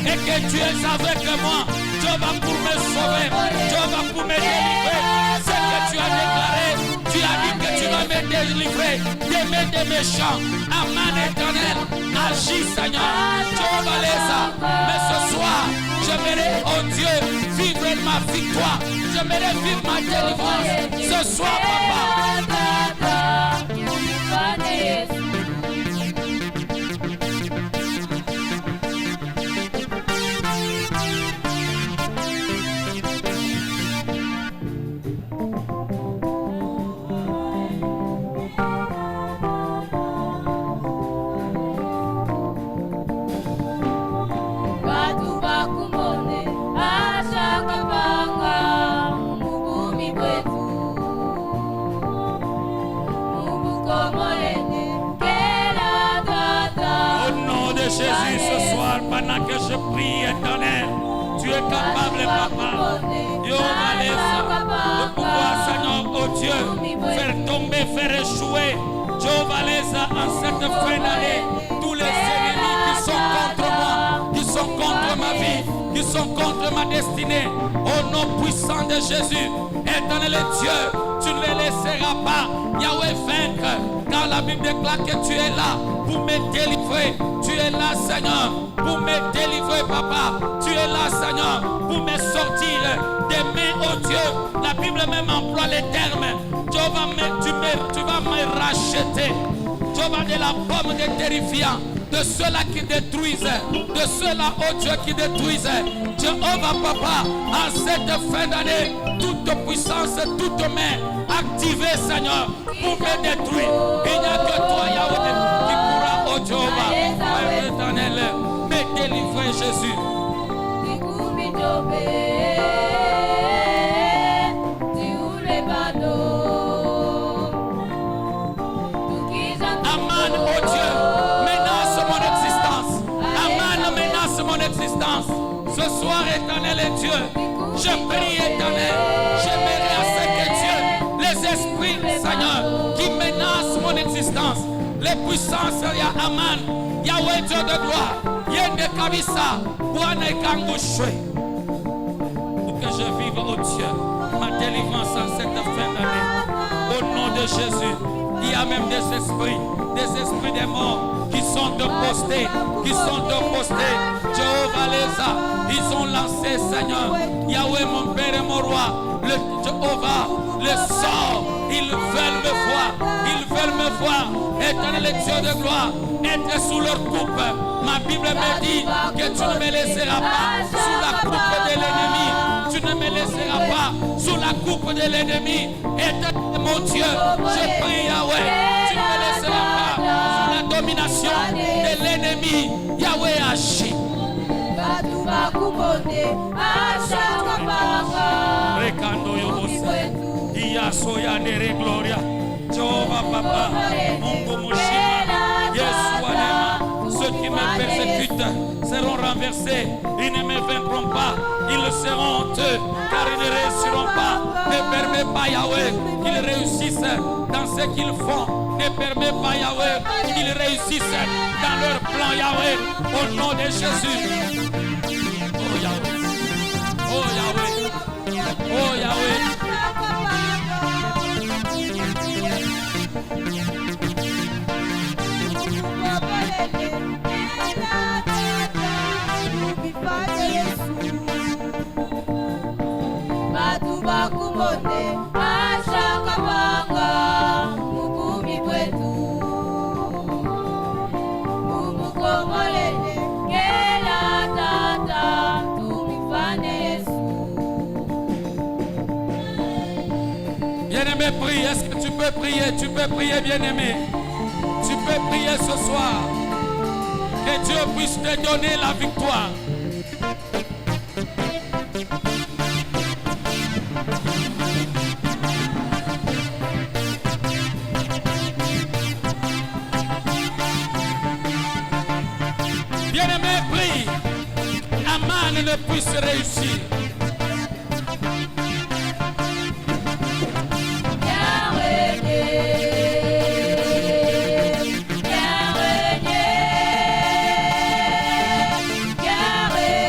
et que tu es avec moi. Dieu va pour me sauver, Dieu va pour me délivrer. Ce que tu as déclaré, tu as dit que tu vas me délivrer des mains des méchants. Amen éternel, agis Seigneur, Jehovah Lesa. Mais ce soir, j'aimerais, oh Dieu, vivre ma victoire. J'aimerais vivre ma délivrance. Ce soir, papa. Jésus, ce soir, pendant que je prie, éternel, tu es capable, papa, de pouvoir, Seigneur, oh Dieu, faire tomber, faire échouer, Jehovah Lesa, en cette fin d'année, tous les ennemis qui sont contre moi, qui sont contre ma vie, qui sont contre ma destinée, au nom puissant de Jésus, éternel Dieu, tu ne les laisseras pas, Yahweh, vaincre, car la Bible déclare que tu es là pour me délivrer. Tu es là, Seigneur, pour me délivrer, papa. Tu es là, Seigneur, pour me sortir des mains, oh Dieu. La Bible même emploie les termes. Tu vas me racheter. Tu vas de la pomme des terrifiants, de ceux-là qui détruisent, de ceux-là, oh Dieu, qui détruisent. Jéhovah, papa, en cette fin d'année, toute puissance, toute main activée, Seigneur, pour me détruire. Il n'y a que toi, Yahweh, qui pourra, oh Jéhovah, Père éternel, me délivrer, Jésus. Aman, oh Dieu, menace mon existence. Aman, menace mon existence. Ce soir, éternel et Dieu, je prie, éternel, j'aimerais à ce que Dieu, les esprits, Seigneur, qui menacent mon existence, les puissances, Aman, Yahweh Dieu de gloire, Yende Kabisa, Wane Kangushwe, pour que je vive, oh Dieu, ma délivrance en cette fin d'année. Au nom de Jésus, il y a même des esprits des morts qui sont opposés, Jehovah Lesa, ils ont lancé, Seigneur, Yahweh mon Père et mon Roi, le Jehovah, le sort, ils veulent me voir, éternel Dieu de gloire, être sous leur coupe. Ma Bible me dit que tu ne me laisseras pas sous la coupe de l'ennemi, tu ne me laisseras pas sous la coupe de l'ennemi, éternel mon Dieu, je prie Yahweh, tu ne me laisseras pas sous la domination de l'ennemi, Yahweh agit. Recando Yobosa, Iasoya Nere Gloria, Jehovah Papa, Mungu Mushima, Yesuanema, ceux qui me persécutent seront renversés, ils ne me vaincront pas, ils seront honteux, car ils ne réussiront pas. Ne permets pas Yahweh qu'ils réussissent dans ce qu'ils font, ne permets pas Yahweh qu'ils réussissent dans leur plan Yahweh, au nom de Jésus. Oh Yahweh, oh Yahweh, oh Yahweh. Bien-aimé, prie. Est-ce que tu peux prier? Tu peux prier, bien-aimé. Tu peux prier ce soir. Que Dieu puisse te donner la victoire. Bien-aimé, prie. Aman ne puisse réussir. Yahweh,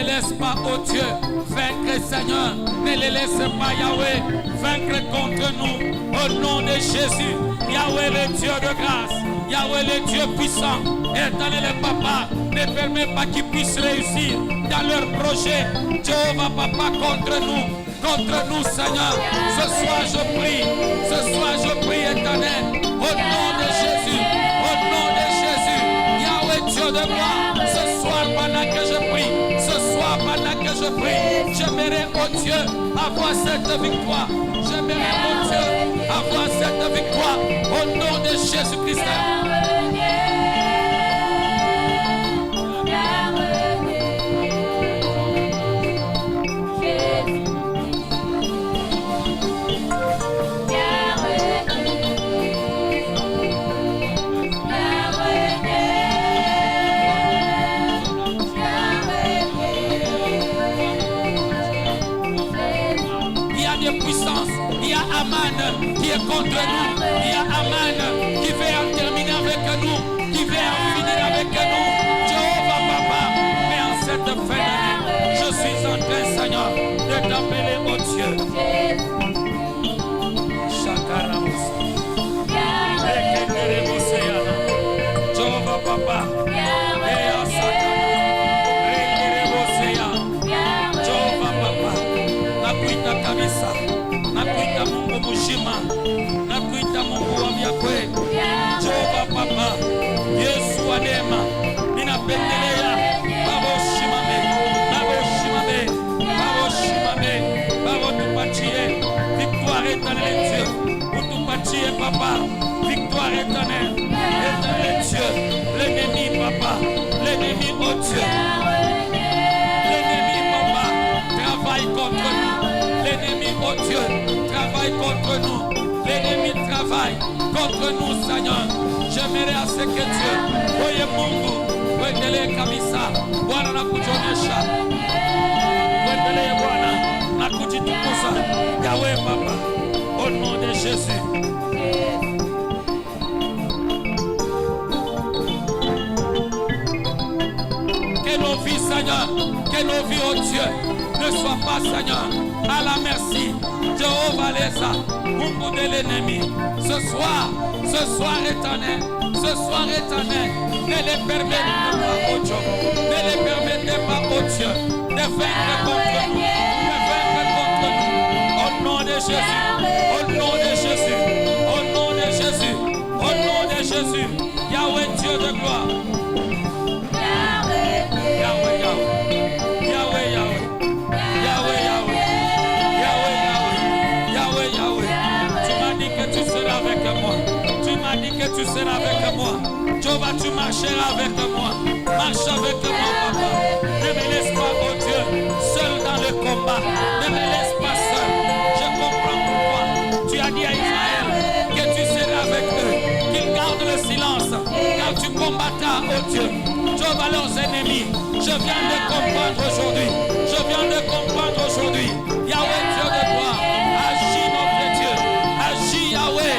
les laisse pas, oh Dieu, vaincre, Seigneur. Ne les laisse pas, Yahweh, vaincre contre nous. Au nom de Jésus, Yahweh le Dieu de grâce, Yahweh le Dieu puissant, Éternel le Papa, ne permet pas qu'ils puissent réussir dans leur projet. Jéhovah Papa, contre nous, Seigneur. Ce soir je prie, Éternel, au nom de Jésus, Yahweh Dieu de gloire, ce soir pendant que je prie, j'aimerais, oh Dieu, avoir cette victoire. J'aimerais, oh Dieu, avoir cette victoire au nom de Jésus-Christ. Qui est contre nous, il y a Aman qui veut en terminer avec nous, qui veut en finir avec nous. Jéhovah Papa, mais en cette fin d'année, je suis en train, Seigneur, de t'appeler au Dieu. Jéhovah Papa, Jéhovah Papa, nakuita kabisa. Nakuita Mungu mzima, nakuita Mungu wa miakwe. Jéhovah Papa, Yesu wa neema, ninapendelea Baba ushimame, Baba utupatie victoire éternelle Dieu, utupatie Papa, victoire éternelle Dieu. L'ennemi Papa, l'ennemi oh Dieu, l'ennemi Papa travaille contre nous. L'ennemi, oh Dieu, travaille contre nous. L'ennemi travaille contre nous, Seigneur. J'aimerais à ce que Dieu, oye Mungu, uendelee kabisa. Bwana nakuonyesha. Uendelee Bwana na kujitukuza. Yahweh Papa, au nom de Jésus. Que nos vies, Seigneur, que nos vies, oh Dieu, ne soient pas, Seigneur, à la merci. Jéhovah Lesa, Mungu de l'ennemi. Ce soir éternel, ne les permettez pas, oh Dieu, ne les permettez pas, oh Dieu, de vaincre contre nous, au nom de Jésus, au nom de Jésus, au nom de Jésus, au nom de Jésus, Yahweh Dieu de gloire. Tu seras avec moi. Jéhovah, tu marcheras avec moi. Marche avec moi, Papa. Ne me laisse pas, oh Dieu, seul dans le combat. Ne me laisse pas seul. Je comprends pourquoi. Tu as dit à Israël que tu seras avec eux, qu'ils gardent le silence, car tu combattras, oh Dieu. Jéhovah, leurs ennemis. Je viens de comprendre aujourd'hui. Yahweh, Dieu de gloire. Agis, notre Dieu. Agis, Yahweh.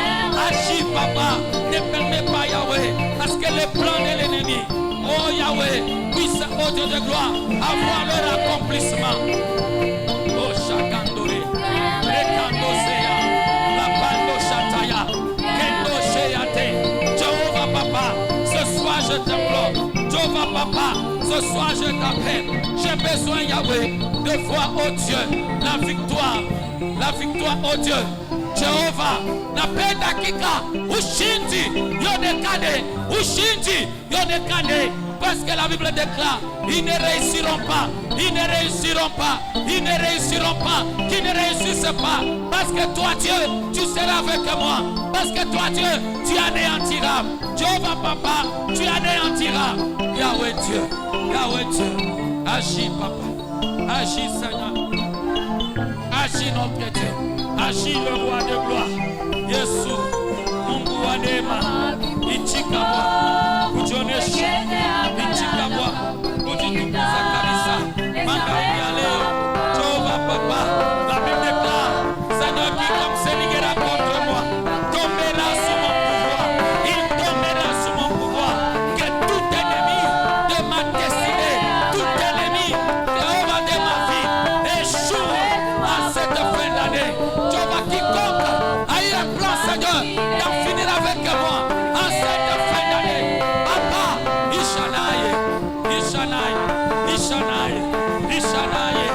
Agis, Papa. Ne permets pas, Yahweh, parce que les plans de l'ennemi, oh Yahweh, puissent, oh Dieu de gloire, avoir leur accomplissement. Oh Shakandore, Rekandosea, la Bando Shataya, Kendo Sheyate, Jéhovah Papa, ce soir je t'implore, Jéhovah Papa, ce soir je t'appelle. J'ai besoin, Yahweh, de voir, oh Dieu, la victoire, oh Dieu. Jéhovah, napenda kika ushindi yonekane, parce que la Bible déclare, ils ne réussiront pas, qui ne réussissent pas, parce que toi Dieu, tu seras avec moi, parce que toi Dieu, tu anéantiras. Jéhovah Papa, tu anéantiras. Yahweh Dieu, agis Papa, agis Seigneur, agis notre Dieu. Agis le roi de gloire. Yesu, Mungu wa neema. Itika Bwana, kujionesha. Itika Bwana, kujitukuza kabisa. Magharibi ya leo, Jéhovah Papa, la Bible déclare, Seigneur, quiconque se liguera contre moi, tombera sous mon pouvoir. Il tombera sous mon pouvoir. Que tout ennemi de ma destinée, tout ennemi, moi en cette fin d'année. Papa, Ishanaye, Ishanaye, Ishanaye, Ishanaye,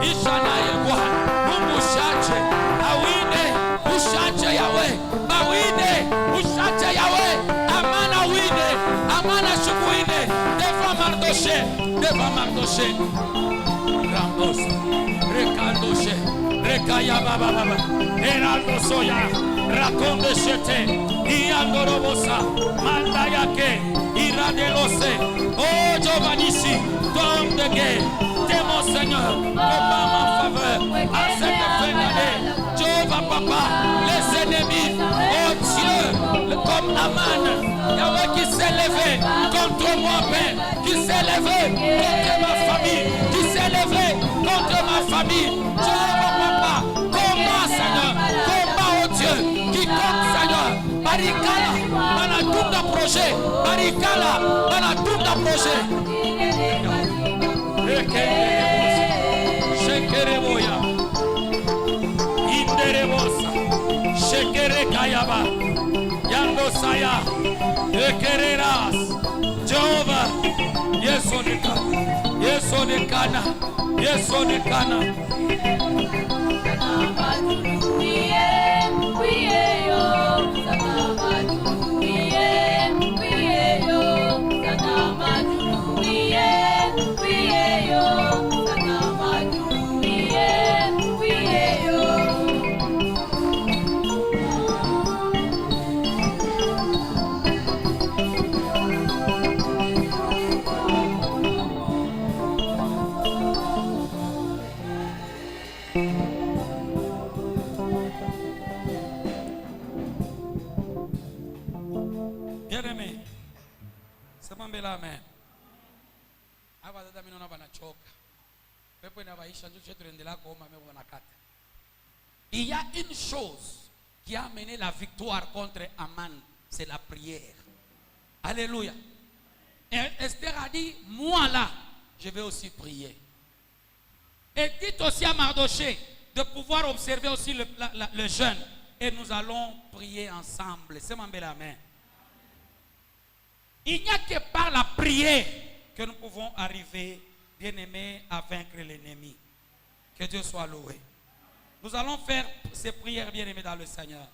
Ishanaye, quoi? Mungu uchache, awine, uchache yawe, bawine, uchache yawe, amana wine, amana shukuine, devant Mardoché, Rambos, Rekandoche, Rekaya Baba, Heraldo Soya, Raconde Chete, Iandorobosa, Mandayake, Iradelose, oh Giovannissi, homme de guerre, t'es mon Seigneur, combat ma faveur, à cette fin d'année, Jéhovah Papa, les ennemis, oh Dieu, comme Aman, Yahweh qui s'est levé contre moi, Père, qui s'est levé contre ma famille, qui s'est levé contre ma famille, Jéhovah Papa, combat Seigneur, combat oh Dieu, qui compte Seigneur, Barikala, Manatounda projet, Barikala, Manatounda projet. Shekereboya, Inderebosa, Shekere Kayaba, Yandosaya, Ekereras, Jehovah, Yesonekana, Yesonekana. Bien-aimé, c'est mon bel amen. Il y a une chose qui a amené la victoire contre Aman, c'est la prière. Alléluia. Et Esther a dit, moi là, je vais aussi prier. Et dites aussi à Mardoché de pouvoir observer aussi le jeûne. Et nous allons prier ensemble. C'est mon bel amen. Il n'y a que par la prière que nous pouvons arriver, bien-aimés, à vaincre l'ennemi. Que Dieu soit loué. Nous allons faire ces prières, bien-aimés dans le Seigneur.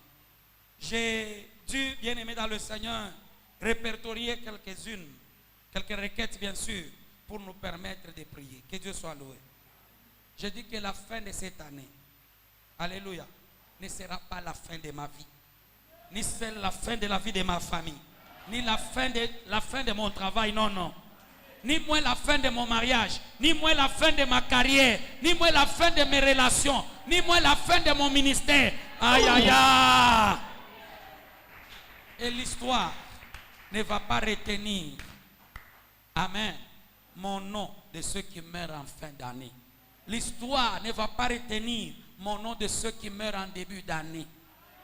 J'ai dû, bien-aimés dans le Seigneur, répertorier quelques-unes, quelques requêtes, bien sûr, pour nous permettre de prier. Que Dieu soit loué. Je dis que la fin de cette année, alléluia, ne sera pas la fin de ma vie, ni celle la fin de la vie de ma famille, ni la fin de mon travail, non, non. Ni moi la fin de mon mariage, ni moi la fin de ma carrière, ni moi la fin de mes relations, ni moi la fin de mon ministère. Aïe, aïe, aïe. Et l'histoire ne va pas retenir, amen, mon nom de ceux qui meurent en fin d'année. L'histoire ne va pas retenir mon nom de ceux qui meurent en début d'année.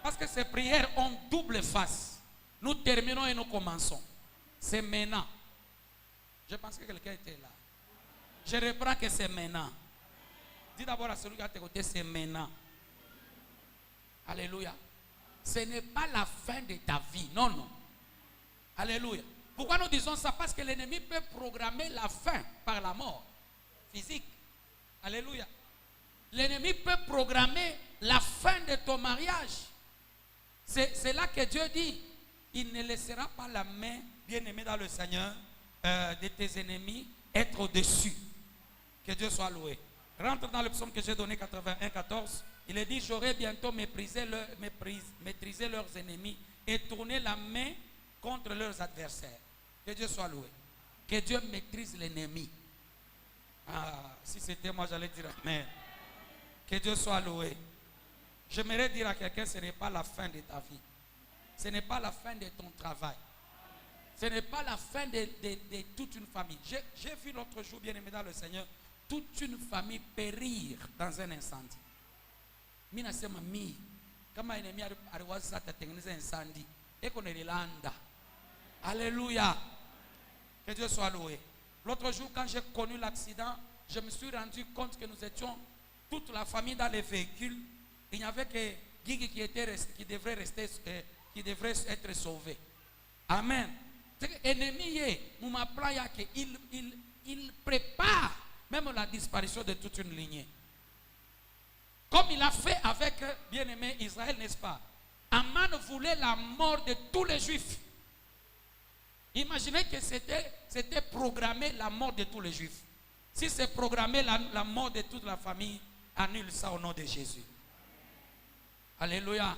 Parce que ces prières ont double face. Nous terminons et nous commençons. C'est maintenant. Je pense que quelqu'un était là. Je reprends que c'est maintenant. Dis d'abord à celui qui a tes côtés, c'est maintenant. Alléluia. Ce n'est pas la fin de ta vie. Non, non. Alléluia. Pourquoi nous disons ça? Parce que l'ennemi peut programmer la fin par la mort physique. Alléluia. L'ennemi peut programmer la fin de ton mariage. C'est là que Dieu dit, il ne laissera pas la main, bien-aimée dans le Seigneur, de tes ennemis être au-dessus. Que Dieu soit loué. Rentre dans le psaume que j'ai donné, 81, 14. Il est dit, j'aurai bientôt maîtrisé leurs ennemis et tourné la main contre leurs adversaires. Que Dieu soit loué. Que Dieu maîtrise l'ennemi. Ah, si c'était moi, j'allais dire amen. Que Dieu soit loué. J'aimerais dire à quelqu'un, ce n'est pas la fin de ta vie. Ce n'est pas la fin de ton travail. Ce n'est pas la fin de toute une famille. J'ai vu l'autre jour, bien aimé dans le Seigneur, toute une famille périr dans un incendie. Mina sema mi, kama ennemi aliwaza atatengeneza incendie, eko nelilanda. Alléluia. Que Dieu soit loué. L'autre jour, quand j'ai connu l'accident, je me suis rendu compte que nous étions toute la famille dans les véhicules. Il n'y avait que Guigui qui devrait rester qui devraient être sauvés. Amen. Ennemi, il prépare même la disparition de toute une lignée. Comme il a fait avec bien-aimé Israël, n'est-ce pas? Aman voulait la mort de tous les Juifs. Imaginez que c'était programmé la mort de tous les Juifs. Si c'est programmé la mort de toute la famille, annule ça au nom de Jésus. Alléluia.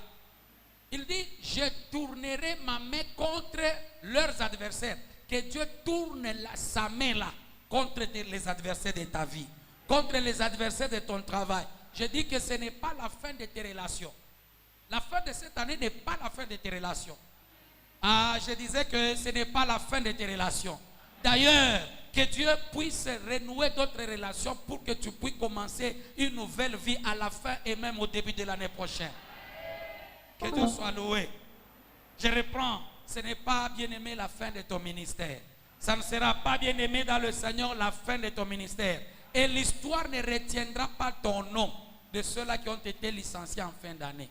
Il dit, je tournerai ma main contre leurs adversaires. Que Dieu tourne sa main là contre les adversaires de ta vie, contre les adversaires de ton travail. Je dis que ce n'est pas la fin de tes relations. La fin de cette année n'est pas la fin de tes relations. Ah, je disais que ce n'est pas la fin de tes relations. D'ailleurs, que Dieu puisse renouer d'autres relations pour que tu puisses commencer une nouvelle vie à la fin et même au début de l'année prochaine. Que Dieu soit loué. Je reprends. Ce n'est pas, bien-aimé, la fin de ton ministère. Ça ne sera pas, bien-aimé, dans le Seigneur, la fin de ton ministère. Et l'histoire ne retiendra pas ton nom de ceux-là qui ont été licenciés en fin d'année.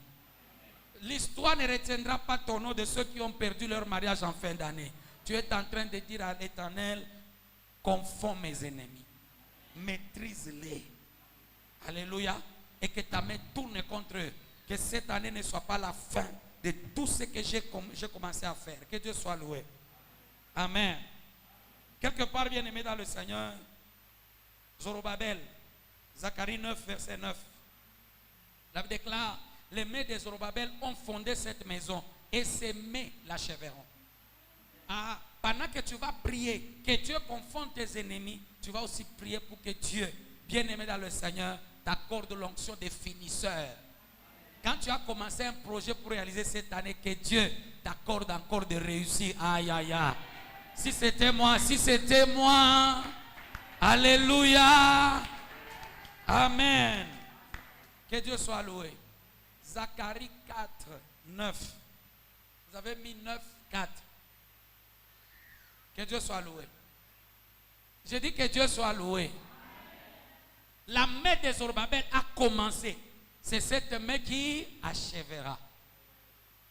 L'histoire ne retiendra pas ton nom de ceux qui ont perdu leur mariage en fin d'année. Tu es en train de dire à l'Éternel, confonds mes ennemis. Maîtrise-les. Alléluia. Et que ta main tourne contre eux. Que cette année ne soit pas la fin de tout ce que j'ai commencé à faire. Que Dieu soit loué. Amen. Quelque part, bien aimé dans le Seigneur, Zorobabel, Zacharie 9, verset 9. La Bible déclare, les mains de Zorobabel ont fondé cette maison et ses mains l'achèveront. Ah, pendant que tu vas prier, que Dieu confonde tes ennemis, tu vas aussi prier pour que Dieu, bien aimé dans le Seigneur, t'accorde l'onction des finisseurs. Quand tu as commencé un projet pour réaliser cette année, que Dieu t'accorde encore de réussir. Aïe, aïe, aïe. Si c'était moi, alléluia. Amen. Que Dieu soit loué. Zacharie 4, 9. Vous avez mis 9, 4. Que Dieu soit loué. Je dis que Dieu soit loué. La main de Zorobabel a commencé. C'est cette main qui achèvera.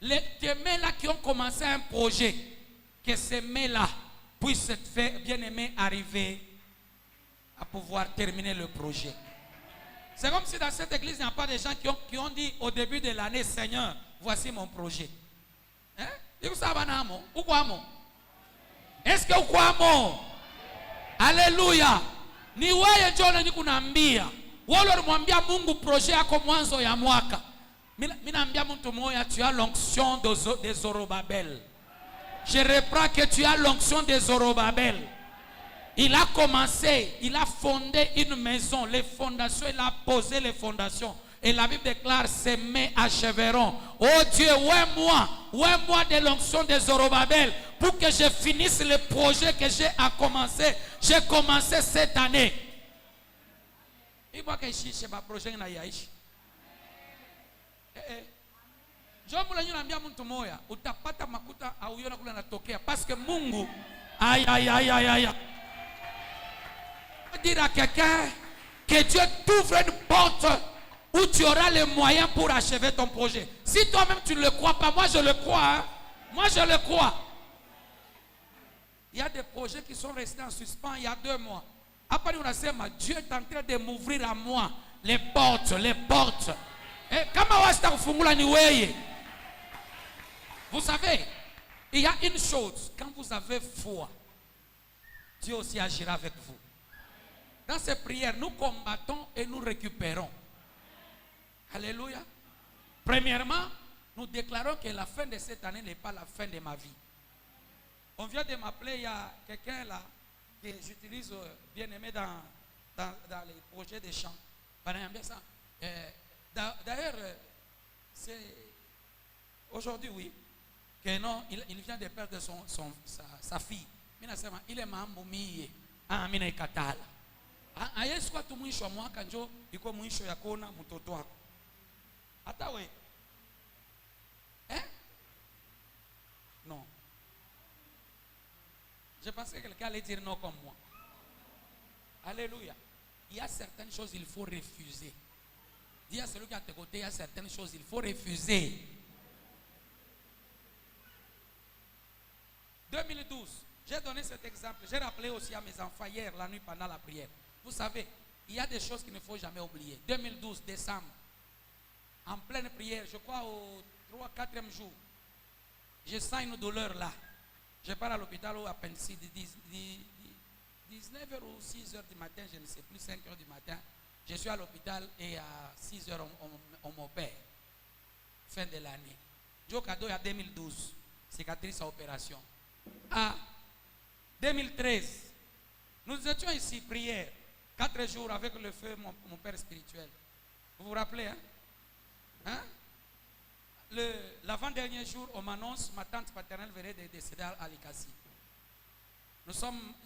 Les mains-là qui ont commencé un projet, que ces mains-là puissent se faire, bien aimé, arriver à pouvoir terminer le projet. C'est comme si dans cette église, il n'y a pas de gens qui ont dit au début de l'année, Seigneur, voici mon projet. Hein? Est-ce que vous croyez? Alléluia. Ni wewe John ni kunaambia. Wale mwambia Mungu projet yako mwanzo ya mwaka. Mimi naambia mtu mmoja, tu as l'onction de Zorobabel. Je reprends que tu as l'onction de Zorobabel. Il a commencé, il a fondé une maison, les fondations, il a posé les fondations. Et la Bible déclare, ses mains achèveront. Oh Dieu, ouais-moi de l'onction de Zorobabel pour que je finisse le projet que j'ai commencé. J'ai commencé cette année. Il faut que je fasse ma projet na yaishi. Jambo la nyuna mbia mtu moya, utapata makuta auiona kule natokea parce que Mungu aïe. Dire à quelqu'un que Dieu t'ouvre une porte où tu auras les moyens pour achever ton projet. Si toi-même tu ne le crois pas, moi je le crois. Hein? Moi je le crois. Il y a des projets qui sont restés en suspens il y a 2 mois. Après on a dit, Dieu est en train de m'ouvrir à moi les portes. Et vous savez, il y a une chose, quand vous avez foi, Dieu aussi agira avec vous. Dans ces prières, nous combattons et nous récupérons. Alléluia. Premièrement, nous déclarons que la fin de cette année n'est pas la fin de ma vie. On vient de m'appeler, il y a quelqu'un là que j'utilise bien aimé dans les projets de chant. D'ailleurs, c'est aujourd'hui, oui, que non, il vient de perdre sa fille. Il est mamboumie. Amina ikatala. Yesu kwa mwisho wa mwaka njoo iko mwisho ya kuona mtoto wako. Hata we. Non. Je pensais que quelqu'un allait dire non comme moi. Alléluia. Il y a certaines choses il faut refuser. Dis à celui qui est à tes côtés, il y a certaines choses il faut refuser. 2012, j'ai donné cet exemple. J'ai rappelé aussi à mes enfants hier, la nuit, pendant la prière. Vous savez, il y a des choses qu'il ne faut jamais oublier. 2012, décembre, en pleine prière, je crois au 3-4e jour, je sens une douleur là. Je pars à l'hôpital à peine 19h ou 6h du matin, je ne sais plus, 5h du matin. Je suis à l'hôpital et à 6h on m'opère. Fin de l'année. Joe cadeau à 2012, cicatrice à opération. À 2013, nous étions ici, prière, 4 jours avec le feu, mon père spirituel. Vous vous rappelez, hein? Hein? L'avant-dernier jour, on m'annonce, ma tante paternelle venait de décéder à Likasi.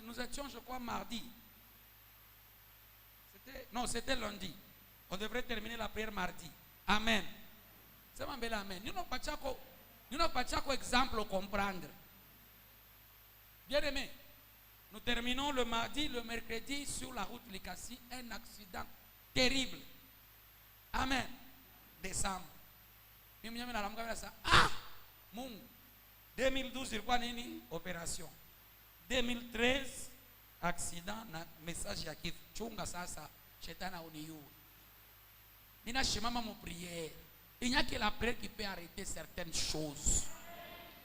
Nous étions, je crois, mardi. C'était lundi. On devrait terminer la prière mardi. Amen. C'est mon bel amen. Nous n'avons pas de exemple à comprendre. Bien aimé, nous terminons le mardi, le mercredi, sur la route Likasi, un accident terrible. Amen. Décembre. Ah! 2012, il y a une opération. 2013, accident, message à qui chunga sasa, chetana uniyu. Nina shimama mon prière. Il n'y a que la prière qui peut arrêter certaines choses.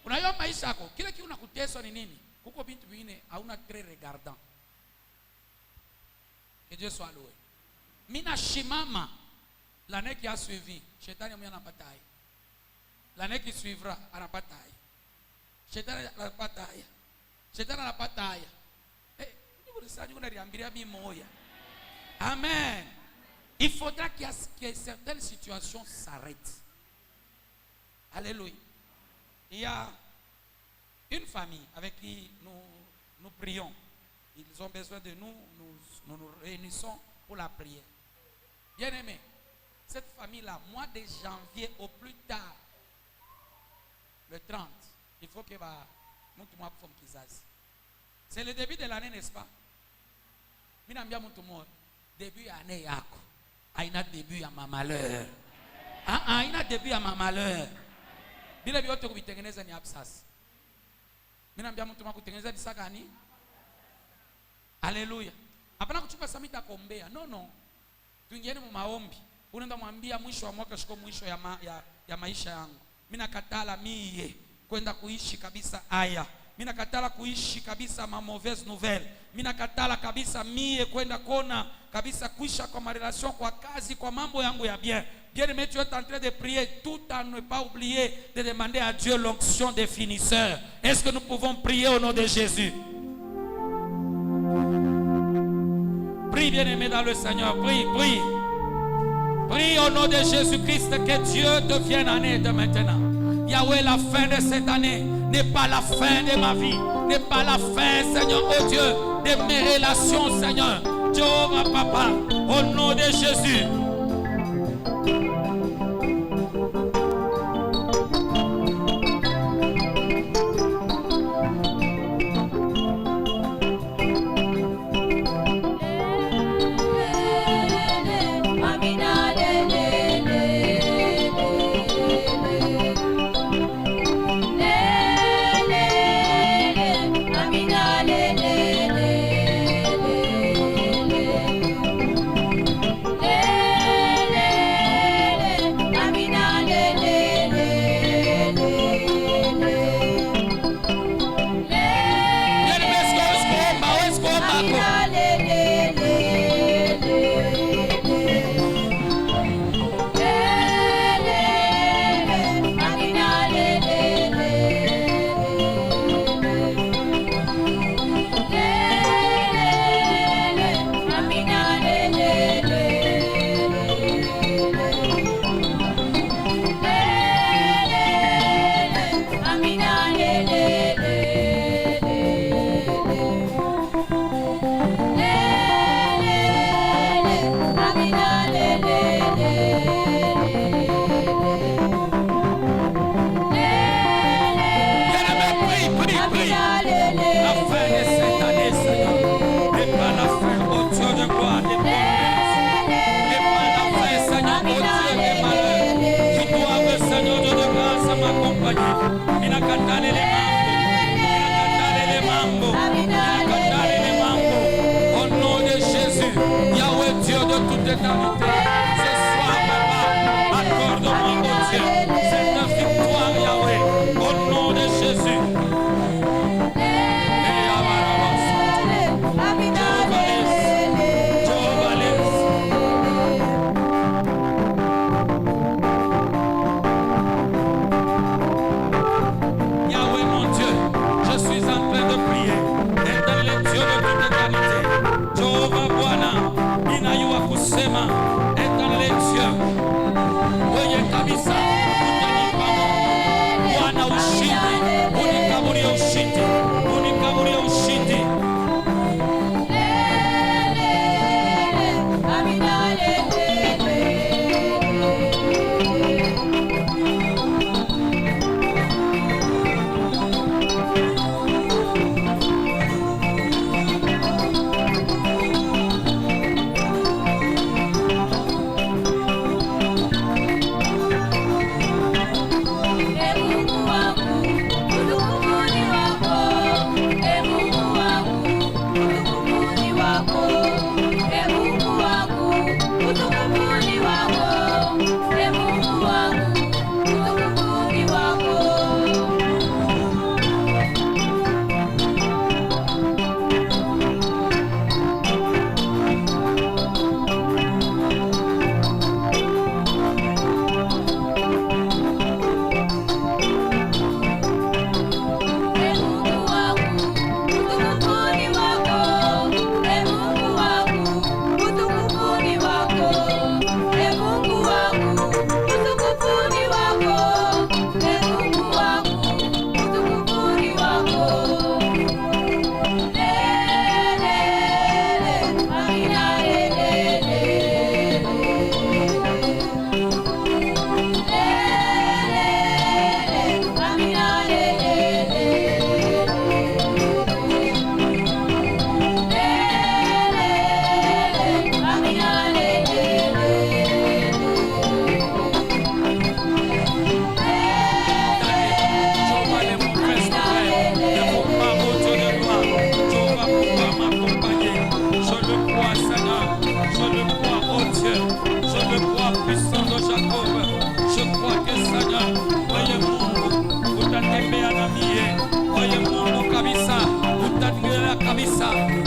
Unajua maisha yako, kile kitu unakuteswa ni nini? Kuko vitu vingine hauna très regardant. Que Dieu soit loué. Mina shimama l'année qui a suivi, chetani mwenye anapataye. L'année qui suivra, anapataye. Chetani anapataye. Chetani anapataye. Amen. Il faudra que certaines situations s'arrêtent. Alléluia. Il y a une famille avec qui nous prions. Ils ont besoin de nous. Nous nous réunissons pour la prière. Bien aimé, cette famille-là, mois de janvier au plus tard, le 30, il faut que c'est le début de l'année, n'est-ce pas? Début d'année, il y a début à ma malheur. Il y a début à ma malheur. Il y a début à ma absence. Alléluia. Hapana kuchukua samita kuombea. No. Tuingieni mu maombi. Unaenda mwambia mwisho wa mwaka shiko mwisho ya maisha yangu. Mimi nakatala mie kwenda kuishi kabisa haya. Mimi nakatala kuishi kabisa ma mauvaise nouvelle. Mimi nakatala kabisa mie kwenda kona kabisa kuisha kwa ma relation, kwa kazi, kwa mambo yangu ya bien. Bien-aimé, tu es en train de prier tout en ne pas oublier de demander à Dieu l'onction des finisseurs. Est-ce que nous pouvons prier au nom de Jésus? Prie, bien-aimé dans le Seigneur. Prie. Prie au nom de Jésus-Christ que Dieu devienne en aide maintenant. Yahweh, la fin de cette année n'est pas la fin de ma vie. N'est pas la fin, Seigneur, oh Dieu, de mes relations, Seigneur. Jéhovah, Papa, au nom de Jésus. toute éternité. Ce soir, Papa, accorde-moi, oh Dieu, cette victoire, Yahweh, au nom de Jésus. Yahweh, mon Dieu, je suis en train de prier. Éternel Dieu de toute éternité. Jehova Bwana, ninayua kusema, Éternel Dieu, wewe kabisa utanipa Bwana ushindi, unikaburie ushindi, unikaburie ushindi.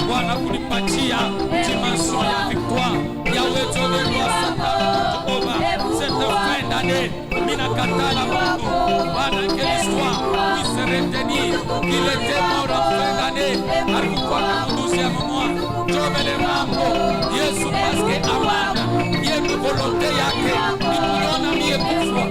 Bwana kunipatia dimension ya victoire. Yahweh Dieu de gloire, Satan, Jehova, cette fin d'année, minakatala Mungu, Bwana que l'histoire puisse retenir qu'il était mort en fin d'année, alikuwa kama 12e mois. Jovele mambo, Yesu paske amana, yeye volonté yake, ni kuona mie kufa,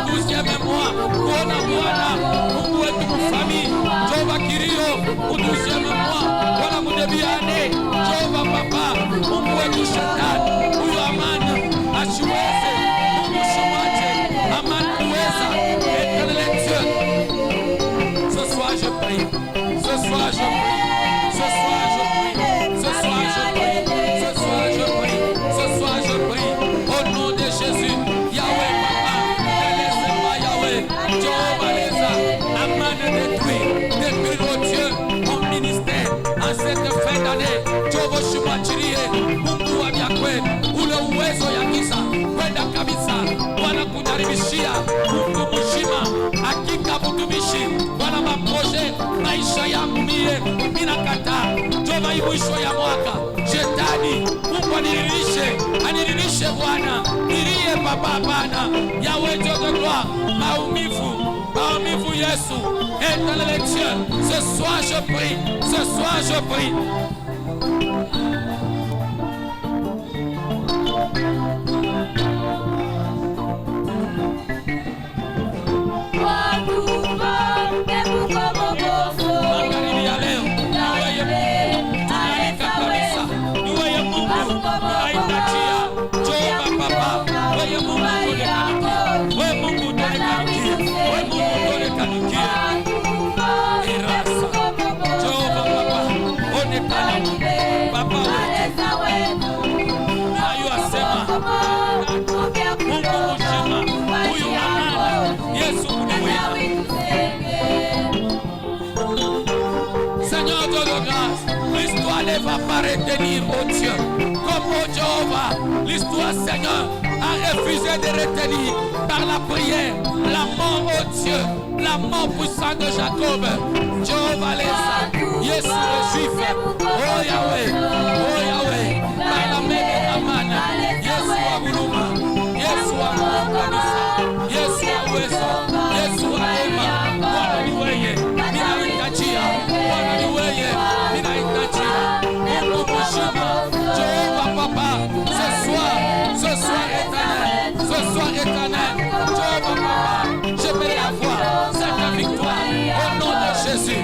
12e mois, kuona Bwana, Mungu wetu mfamili, Jehova Kirio, 12e mois, Bwana mudebiane, Jehova Papa, Mungu wetu Shetani, huyo amana, asiweze, Mungu shumache, amana uweza, Éternel Dieu. Ce soir je prie, ce soir je prie, ce soir je prie, ce soir je prie, ce soir je prie, ce soir je prie, au nom de Jésus, Yahweh Papa, ne laissez pas Yahweh, Jehovah Leza, amana détruire, oh Dieu, mon ministère, en cette fin d'année, Jehovah shumachirie, Mungu wa byakwe, ule uwezo ya kisa, kwenda kabisa, Bwana kujaribishia, Mungu mshima, hakika mtumishi, Bwana maproje, maisha yangu mie, minakataa, Jehova mwisho ya mwaka, Shetani, Mungu aniridishe Bwana, nilie Baba Bwana, Yahweh Dieu de gloire, maumivu Yesu, Éternel Dieu, ce soir je prie, ce soir je prie. Seigneur Dieu de grâce, l'histoire ne va pas retenir, oh Dieu. Comme, oh Jéhovah, l'histoire, Seigneur, a refusé de retenir par la prière la mort, oh Dieu, la mort puissante de Jacob. Jéhovah, les Yesu le Juif, oh Yahweh, par la main de Aman, Yesu a Buluma, Yesu a Kanisa, Yesu a Weso, Yesu a Ema, Bwana ni weye, mina itajia, Bwana ni weye, mina itajia, Mungu mshima, Jéhovah Papa, ce soir éternel, Jéhovah Papa, j'aimerais avoir cette victoire au nom de Jésus.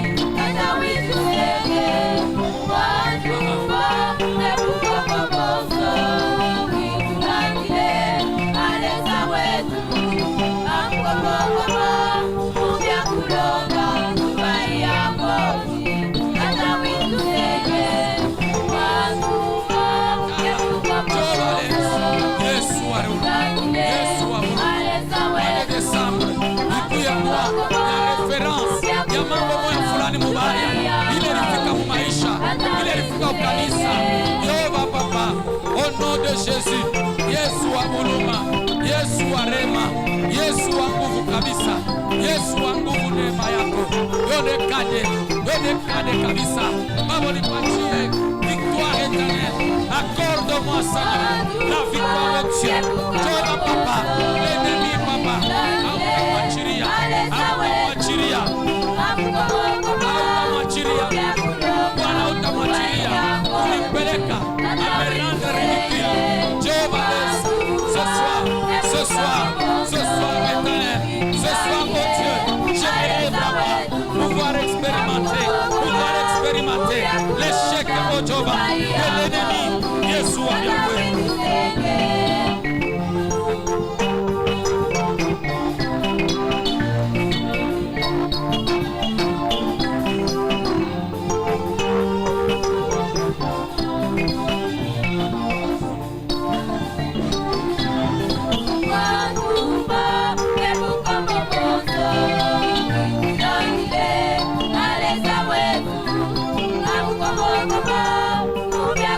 Au nom de Jésus, Yesu wa Muluma, Yesu wa Rema, Yesu wa nguvu kabisa, Yesu wa nguvu neema yako, yonekane kabisa. Baba nipatie victoire éternelle, accorde-moi Seigneur la victoire au Dieu. Jéhovah Papa, l'ennemi Papa, amwachilia, Bwana utamwachilia, ulimpeleka ameranda ridicule. Jéhovah, ce soir éternel, ce soir mon Dieu, j'aimerais Papa pouvoir expérimenter l'échec, oh Jéhovah, de l'ennemi. Yesu wa Yahweh. Come on.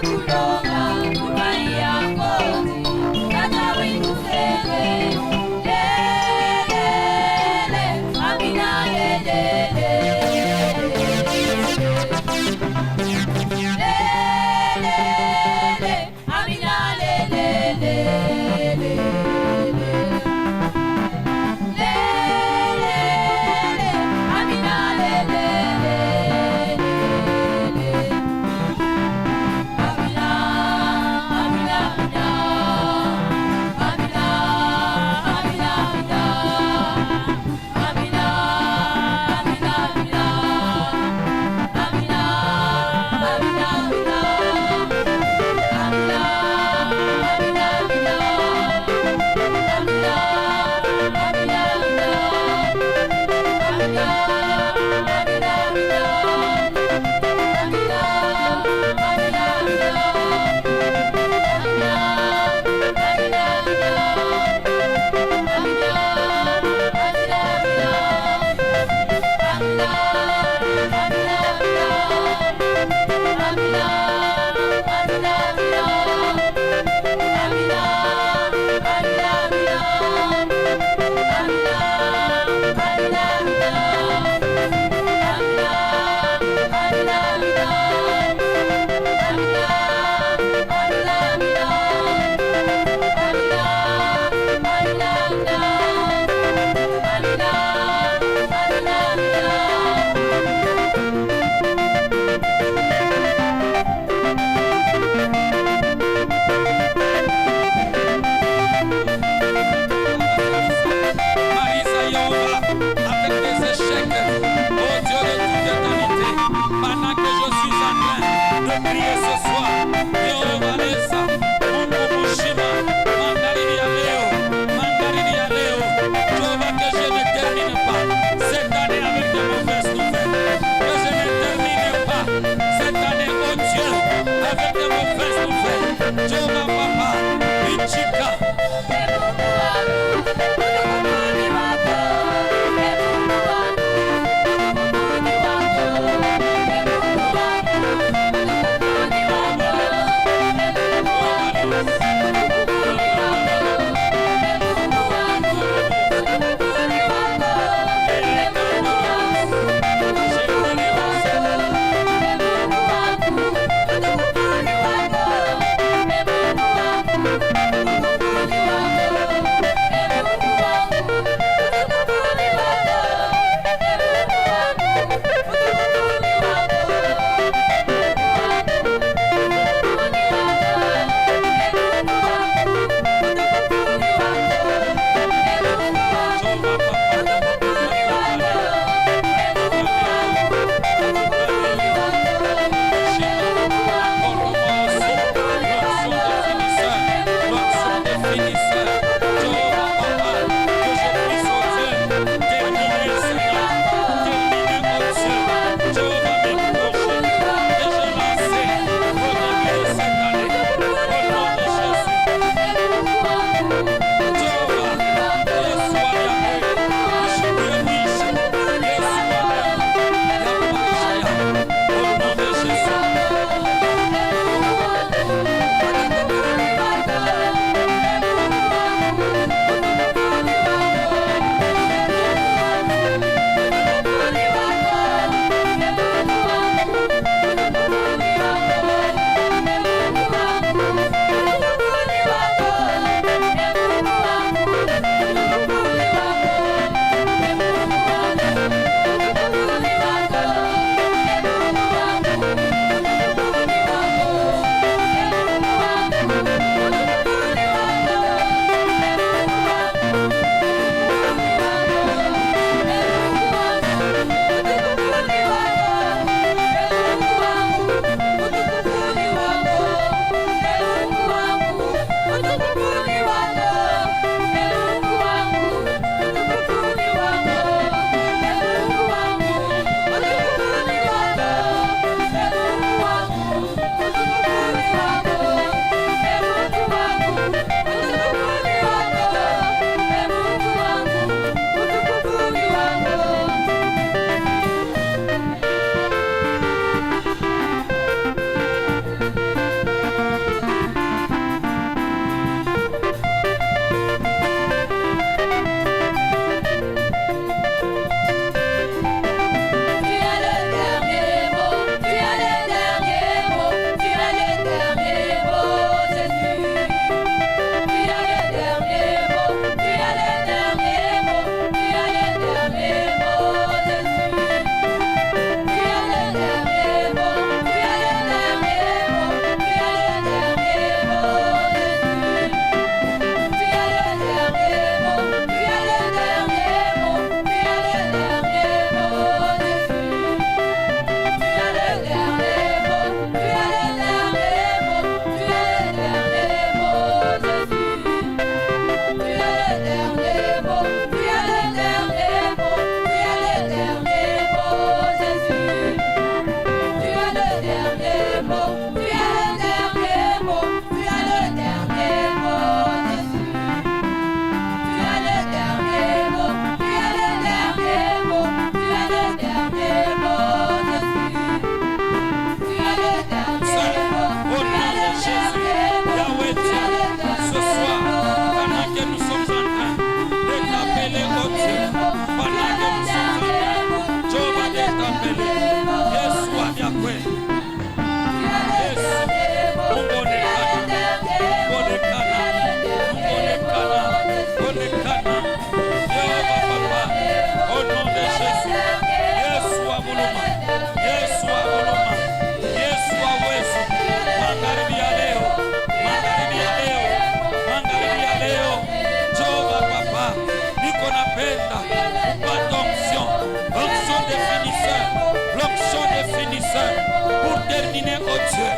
terminer, oh Dieu.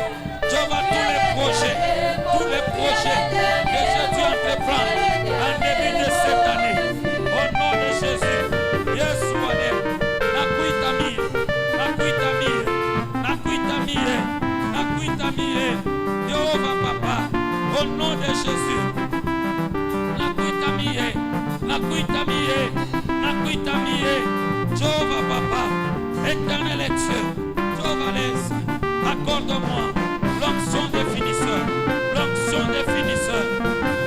Jéhovah, tous les projets que Jésus entreprend en début de cette année. Au nom de Jésus. Yes, Wadem. Nakuitamie. Jéhovah, Papa. Au nom de Jésus. Nakuitamie. Jéhovah, Papa. Éternel et Dieu. Jéhovah, laisse. Accorde-moi l'onction des finisseurs. L'onction des finisseurs.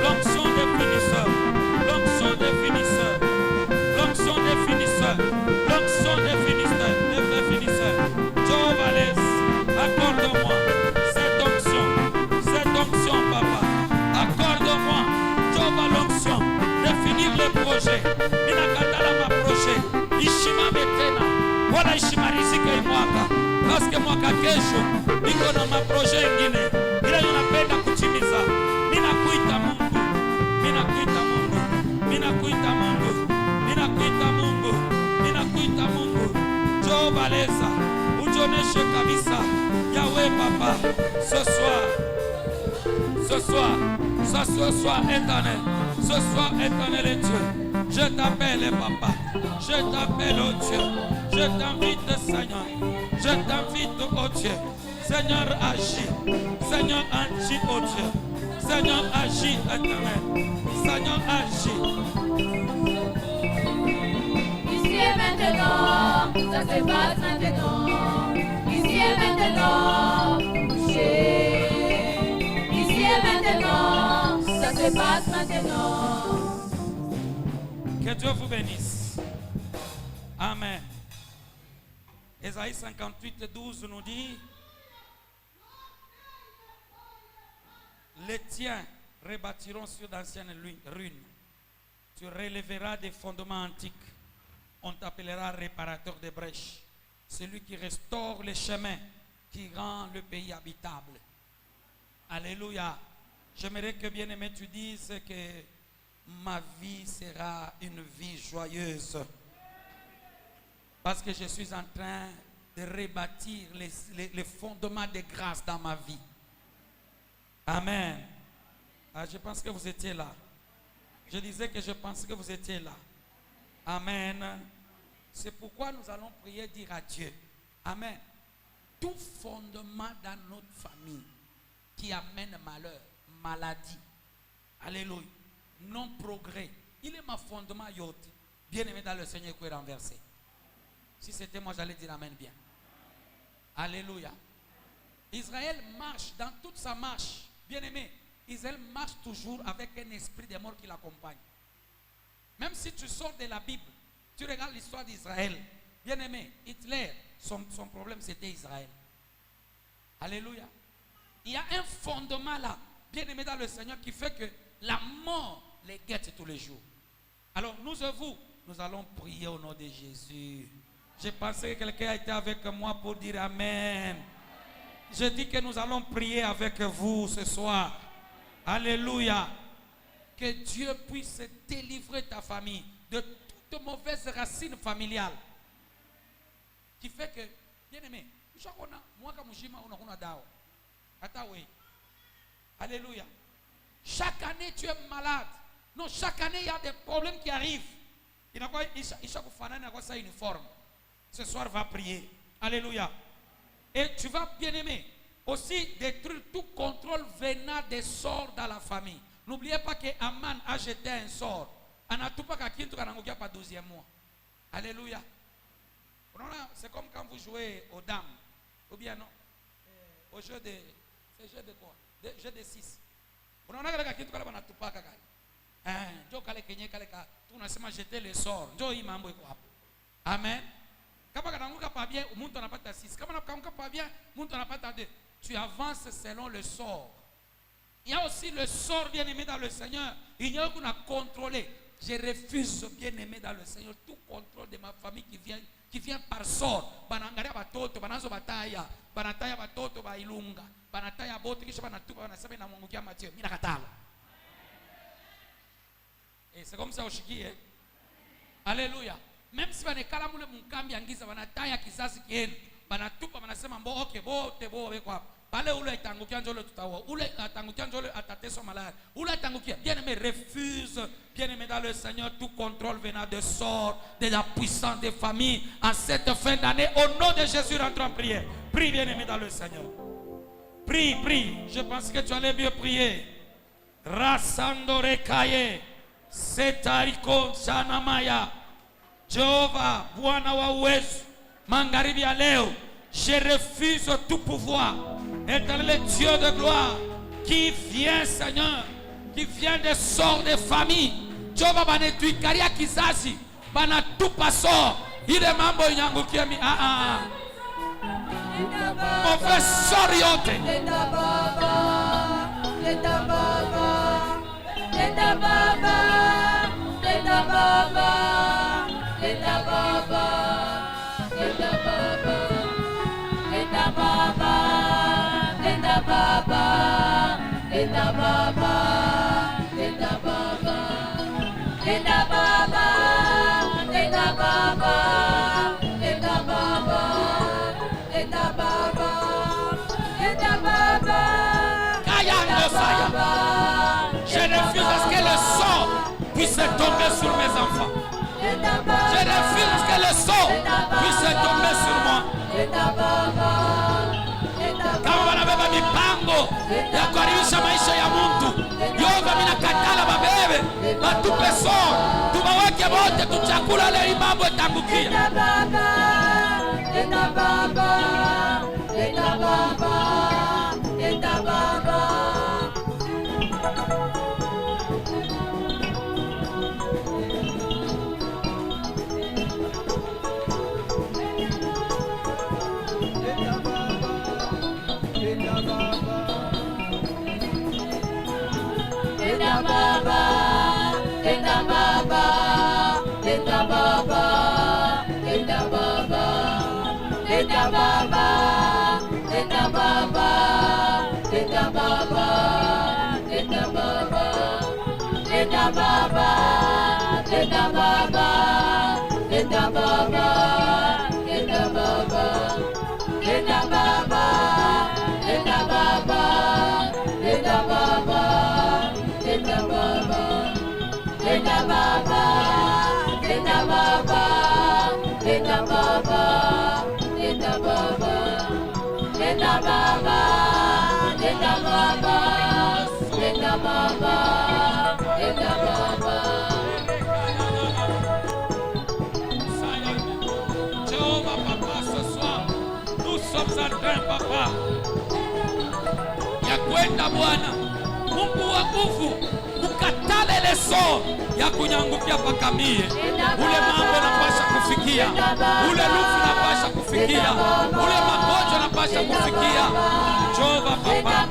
L'onction des finisseurs. L'onction des finisseurs. L'onction des finisseurs. L'onction des finisseurs. Des finisseurs. Jéhovah, laisse. Accorde-moi cette onction. Cette onction, Papa. Accorde-moi, Jéhovah, l'onction de finir le projet. Ninakatala ma projet. Ishima betena. Wala ishima riziki imwaka. Parce que mwaka kesho niko na maproje ingine ila ninapenda kutimiza. Ninakuita Mungu. Ninakuita Mungu. Ninakuita Mungu. Ninakuita Mungu. Ninakuita Mungu. Jéhovah, leza. Ujoneshe kabisa. Yahweh, Papa. Ce soir éternel. Ce soir éternel et Dieu. Je t'appelle, Papa. Je t'appelle, oh Dieu. Je t'invite, Seigneur. Je t'invite, oh Dieu. Seigneur, agis. Seigneur, agis, oh Dieu. Seigneur, agis, éternel. Seigneur, agis. Ici et maintenant, ça se passe maintenant. Ici et maintenant, touché. Ici et maintenant, ça se passe maintenant. Que Dieu vous bénisse. Amen. Ésaïe 58, 12 nous dit: les tiens rebâtiront sur d'anciennes ruines. Tu relèveras des fondements antiques. On t'appellera réparateur des brèches. Celui qui restaure les chemins, qui rend le pays habitable. Alléluia. J'aimerais que, bien-aimé, tu dises que ma vie sera une vie joyeuse. Parce que je suis en train de rebâtir les fondements de grâce dans ma vie. Amen. Ah, je pense que vous étiez là. Je disais que je pense que vous étiez là. Amen. C'est pourquoi nous allons prier, dire à Dieu. Amen. Tout fondement dans notre famille qui amène malheur, maladie, alléluia, non-progrès, il est ma fondement yote. Bien-aimé dans le Seigneur, qui est renversé. Si c'était moi, j'allais dire amen bien. Alléluia. Israël marche dans toute sa marche. Bien-aimé, Israël marche toujours avec un esprit de mort qui l'accompagne. Même si tu sors de la Bible, tu regardes l'histoire d'Israël. Bien-aimé, Hitler, son problème c'était Israël. Alléluia. Il y a un fondement là, bien-aimé dans le Seigneur, qui fait que la mort les guette tous les jours. Alors nous et vous, nous allons prier au nom de Jésus. J'ai pensé que quelqu'un a été avec moi pour dire amen. Je dis que nous allons prier avec vous ce soir. Alléluia. Que Dieu puisse délivrer ta famille de toute mauvaise racine familiale. Qui fait que, bien aimé, alléluia. Chaque année tu es malade. Non, chaque année il y a des problèmes qui arrivent. Il y a ça uniforme. Ce soir va prier. Alléluia. Et tu vas, bien aimé, aussi détruire tout contrôle venant des sorts dans la famille. N'oubliez pas que Aman a jeté un sort. Pas 12e mois. Alléluia. C'est comme quand vous jouez aux dames. Ou bien non. Au jeu de. C'est jeu de quoi? Jeu de 6. Jeter le sort. Amen. Tu avances selon le sort. Il y a aussi le sort, bien-aimé dans le Seigneur. Il y a qu'on a contrôlé. Je refuse, bien-aimé dans le Seigneur, tout contrôle de ma famille qui vient par sort. Banangaria batoto, banazo bataya, banataya batoto bailunga, banataya bote kisha banatuba banasema na Mungu kia Mathieu. Mimi nakatala. Et c'est comme ça oshikie. Alléluia. Même si banekala mule munkambi angiza banataya kizazi kienu. banatupa banasema mbo okay bote bo wekwa pale ule atangukia njole tutaoa ule atangukia njole atateso malade ule atangukia bien-aimé refuse bien-aimé dans le Seigneur tout contrôle venant de sort de la puissance des familles en cette fin d'année au nom de Jésus rentre en prière. Prie bien-aimé dans le Seigneur. Prie, je pense que tu allais mieux prier. Rasandore kaye setariko sanamaya Jehova Bwana wa uwezo magharibi ya leo je refuse tout pouvoir éternel Dieu de gloire qui vient Seigneur qui vient des sorts des familles Jehova banetwikaria kizazi banatupa sort ile mambo inyangukia mi on fait sort yote Je refuse à ce que le sang puisse tomber sur mes enfants. Je refuse à ce que le sang puisse tomber sur moi. Kama wanabeba mipango ya kuharibisha maisha ya mtu, Yehova minakatala babebe, batupe sort, tubaweke wote tuchakula ile mambo itangukia. Jehova Papa, ce soir, nous sommes en train, Papa, ya kwenda Bwana Mungu wa nguvu ukatale ile sort ya kunyangukia pakamie ule mambo napasha kufikia ule lufu napasha kufikia ule magonjwa napasha kufikia Jehova Papa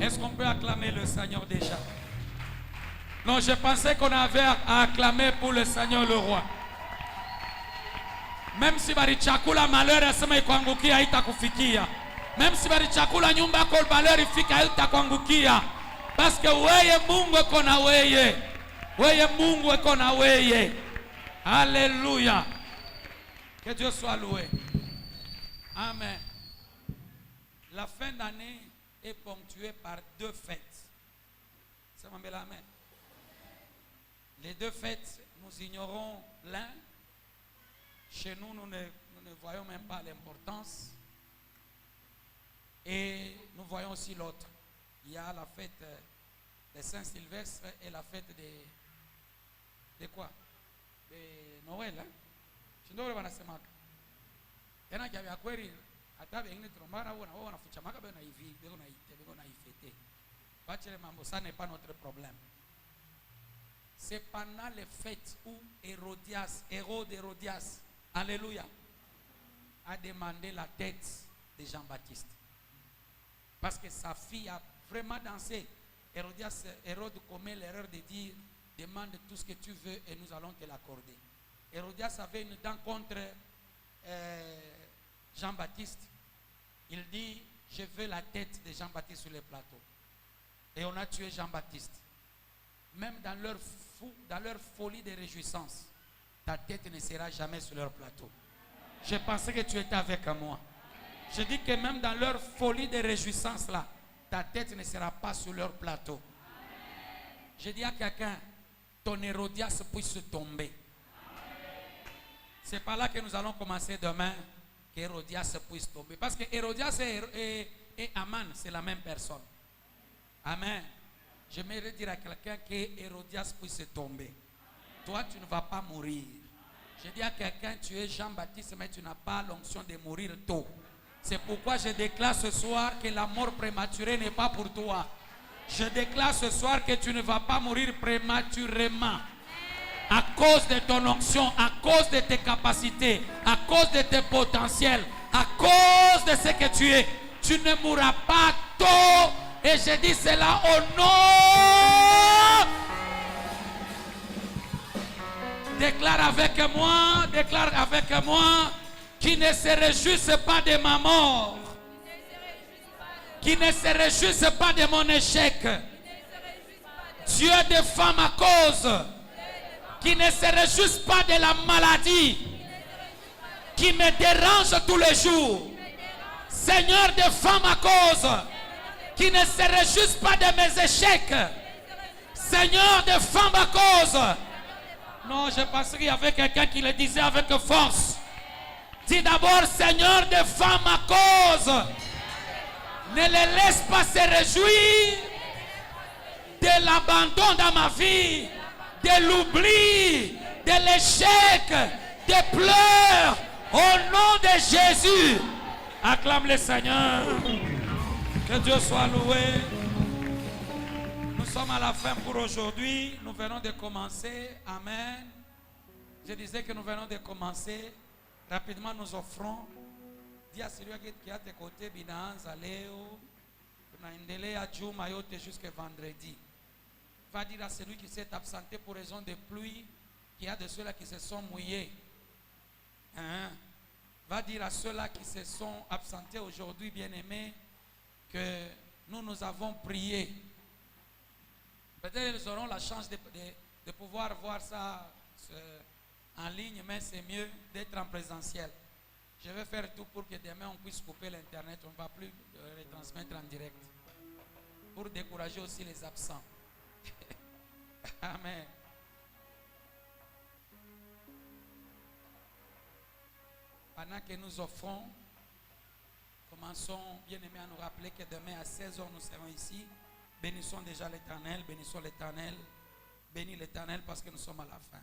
Est-ce qu'on peut acclamer le Seigneur déjà? Non, je pensais qu'on avait à acclamer pour le Seigneur le roi. Même si barichakula malheur asema ikuangukia haitakufikia. Même si barichakula nyumba yako malheur ifika haitakuangukia. Parce que weye Mungu eko na weye. Weye Mungu eko na weye. Alléluia. Que Dieu soit loué. Amen. La fin d'année est ponctuée par deux fêtes. Ça m'a mis la main. Les deux fêtes, nous ignorons l'un. Chez nous, nous ne voyons même pas l'importance. Et nous voyons aussi l'autre. Il y a la fête de Saint-Sylvestre et la fête de quoi? De Noël. Je ne sais pas. Il y a des gens hata bengine trombana wana wao wanafucha makabe na hivi bego na ifete. Bachele mambo ça n'est pas notre problème. C'est pendant les fêtes où Hérode, alléluia, a demandé la tête de Jean-Baptiste. Parce que sa fille a vraiment dansé. Hérode commet l'erreur de dire demande tout ce que tu veux et nous allons te l'accorder. Hérodias avait une dent contre Jean-Baptiste. Il dit je veux la tête de Jean-Baptiste sur le plateau. Et on a tué Jean-Baptiste. Même dans leur folie de réjouissance, ta tête ne sera jamais sur leur plateau. Je pensais que tu étais avec moi. Je dis que même dans leur folie de réjouissance là, ta tête ne sera pas sur leur plateau. Je dis à quelqu'un, ton Hérodias puisse tomber. C'est par là que nous allons commencer demain, qu'Hérodias puisse tomber. Parce que Hérodias et Aman, c'est la même personne. Amen. J'aimerais dire à quelqu'un que Hérodias puisse tomber. Toi, tu ne vas pas mourir. Je dis à quelqu'un, tu es Jean-Baptiste, mais tu n'as pas l'onction de mourir tôt. C'est pourquoi je déclare ce soir que la mort prématurée n'est pas pour toi. Je déclare ce soir que tu ne vas pas mourir prématurément. À cause de ton onction, à cause de tes capacités, à cause de tes potentiels, à cause de ce que tu es, tu ne mourras pas tôt. Et je dis cela au nom. Déclare avec moi, qui ne se réjouissent pas de ma mort, qui ne se réjouissent pas de mon échec. Dieu défend ma cause, qui ne se réjouissent pas de la maladie, qui me dérange tous les jours. Seigneur, défends ma cause, qui ne se réjouissent pas de mes échecs. Seigneur, défends ma cause. Non, je pensais qu'il y avait quelqu'un qui le disait avec force. Dis d'abord, Seigneur, défends ma cause. Ne les laisse pas se réjouir de l'abandon dans ma vie, de l'oubli, de l'échec, des pleurs. Au nom de Jésus, acclame le Seigneur. Que Dieu soit loué. Nous sommes à la fin pour aujourd'hui. Nous venons de commencer. Amen. Je disais que nous venons de commencer. Rapidement, nous offrons. Dis à celui qui est à tes côtés, Binanza, Léo. tunaendelea juma yote jusqu'à vendredi. Va dire à celui qui s'est absenté pour raison de pluie, qu'il y a de ceux-là qui se sont mouillés. Hein? Va dire à ceux-là qui se sont absentés aujourd'hui, bien-aimés, que nous avons prié. Peut-être qu'ils auront la chance de pouvoir voir ça en ligne, mais c'est mieux d'être en présentiel. Je vais faire tout pour que demain on puisse couper l'internet, on ne va plus retransmettre en direct. Pour décourager aussi les absents. Amen. Pendant que nous offrons, commençons, bien-aimés, à nous rappeler que demain à 16h nous serons ici. Bénissons déjà l'Éternel, bénissons l'Éternel. Bénis l'Éternel parce que nous sommes à la fin.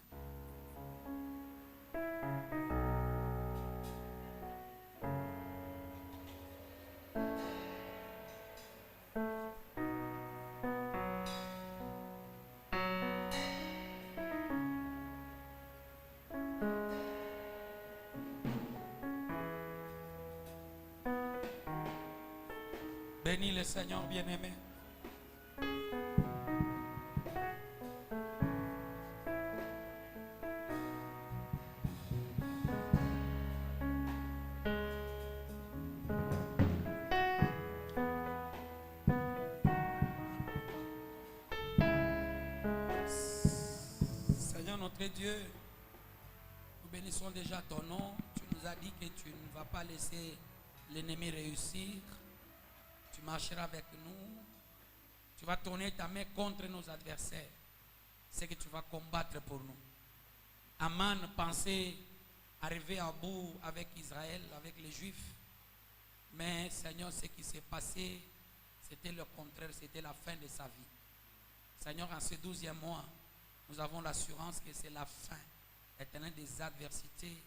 Bénis le Seigneur bien-aimé. Seigneur notre Dieu, nous bénissons déjà ton nom. Tu nous as dit que tu ne vas pas laisser l'ennemi réussir. Tu marcheras avec nous. Tu vas tourner ta main contre nos adversaires. C'est que tu vas combattre pour nous. Aman pensait arriver à bout avec Israël, avec les Juifs. Mais Seigneur, ce qui s'est passé, c'était le contraire, c'était la fin de sa vie. Seigneur, en ce 12e mois, nous avons l'assurance que c'est la fin éternelle des adversités